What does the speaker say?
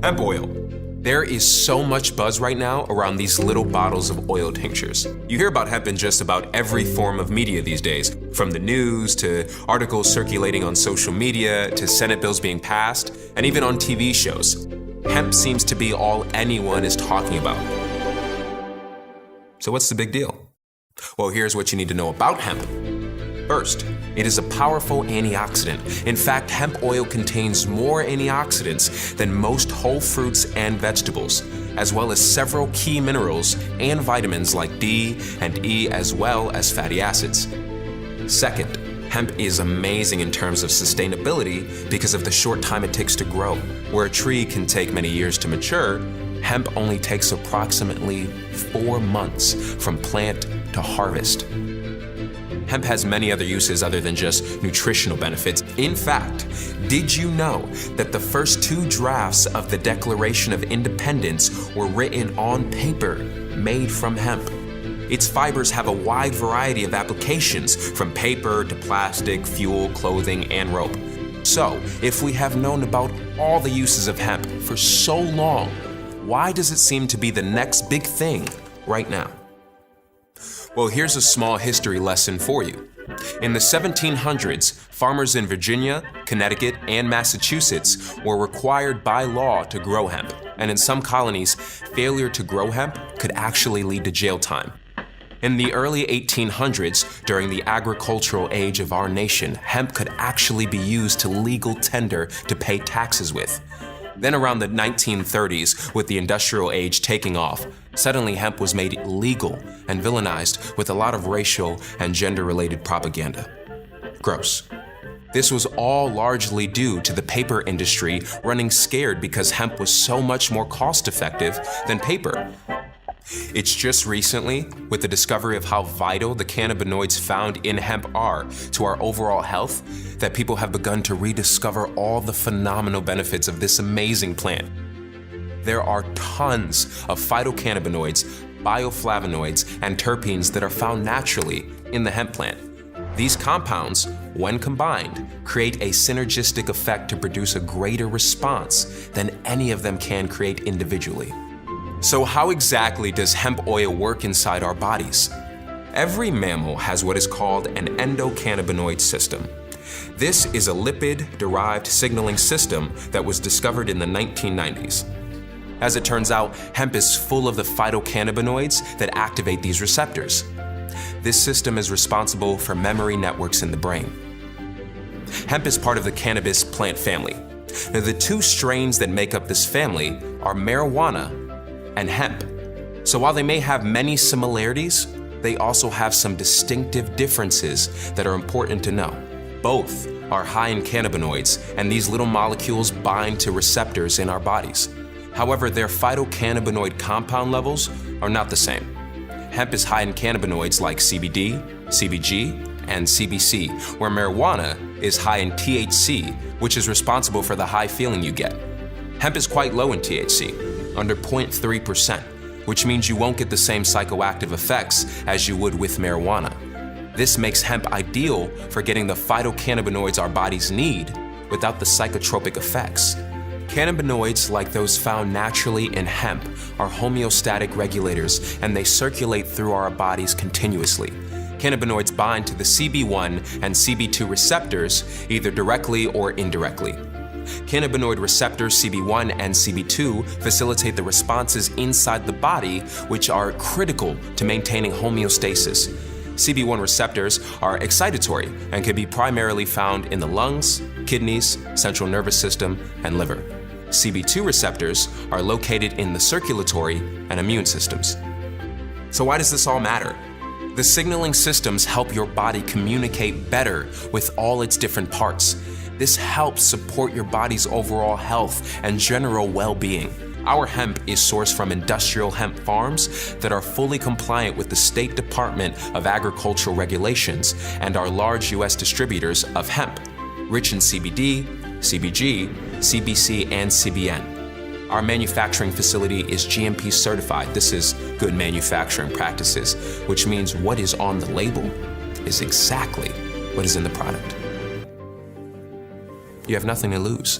Hemp oil. There is so much buzz right now around these little bottles of oil tinctures. You hear about hemp in just about every form of media these days, from the news to articles circulating on social media to Senate bills being passed, and even on TV shows. Hemp seems to be all anyone is talking about. So what's the big deal? Well, here's what you need to know about hemp. First, it is a powerful antioxidant. In fact, hemp oil contains more antioxidants than most whole fruits and vegetables, as well as several key minerals and vitamins like D and E, as well as fatty acids. Second, hemp is amazing in terms of sustainability because of the short time it takes to grow. Where a tree can take many years to mature, hemp only takes approximately 4 months from plant to harvest. Hemp has many other uses other than just nutritional benefits. In fact, did you know that the first 2 drafts of the Declaration of Independence were written on paper made from hemp? Its fibers have a wide variety of applications, from paper to plastic, fuel, clothing, and rope. So, if we have known about all the uses of hemp for so long, why does it seem to be the next big thing right now? Well, here's a small history lesson for you. In the 1700s, farmers in Virginia, Connecticut, and Massachusetts were required by law to grow hemp, and in some colonies, failure to grow hemp could actually lead to jail time. In the early 1800s, during the agricultural age of our nation, hemp could actually be used to legal tender to pay taxes with. Then around the 1930s, with the industrial age taking off, suddenly hemp was made illegal and villainized with a lot of racial and gender-related propaganda. Gross. This was all largely due to the paper industry running scared because hemp was so much more cost-effective than paper. It's just recently, with the discovery of how vital the cannabinoids found in hemp are to our overall health, that people have begun to rediscover all the phenomenal benefits of this amazing plant. There are tons of phytocannabinoids, bioflavonoids, and terpenes that are found naturally in the hemp plant. These compounds, when combined, create a synergistic effect to produce a greater response than any of them can create individually. So how exactly does hemp oil work inside our bodies? Every mammal has what is called an endocannabinoid system. This is a lipid-derived signaling system that was discovered in the 1990s. As it turns out, hemp is full of the phytocannabinoids that activate these receptors. This system is responsible for memory networks in the brain. Hemp is part of the cannabis plant family. Now, the 2 strains that make up this family are marijuana and hemp. So while they may have many similarities, they also have some distinctive differences that are important to know. Both are high in cannabinoids, and these little molecules bind to receptors in our bodies. However, their phytocannabinoid compound levels are not the same. Hemp is high in cannabinoids like CBD, CBG, and CBC, where marijuana is high in THC, which is responsible for the high feeling you get. Hemp is quite low in THC, under 0.3%, which means you won't get the same psychoactive effects as you would with marijuana. This makes hemp ideal for getting the phytocannabinoids our bodies need without the psychotropic effects. Cannabinoids, like those found naturally in hemp, are homeostatic regulators, and they circulate through our bodies continuously. Cannabinoids bind to the CB1 and CB2 receptors, either directly or indirectly. Cannabinoid receptors CB1 and CB2 facilitate the responses inside the body, which are critical to maintaining homeostasis. CB1 receptors are excitatory and can be primarily found in the lungs, kidneys, central nervous system, and liver. CB2 receptors are located in the circulatory and immune systems. So why does this all matter? The signaling systems help your body communicate better with all its different parts. This helps support your body's overall health and general well-being. Our hemp is sourced from industrial hemp farms that are fully compliant with the State Department of Agricultural regulations and are large U.S. distributors of hemp, rich in CBD, CBG, CBC, and CBN. Our manufacturing facility is GMP certified. This is good manufacturing practices, which means what is on the label is exactly what is in the product. You have nothing to lose.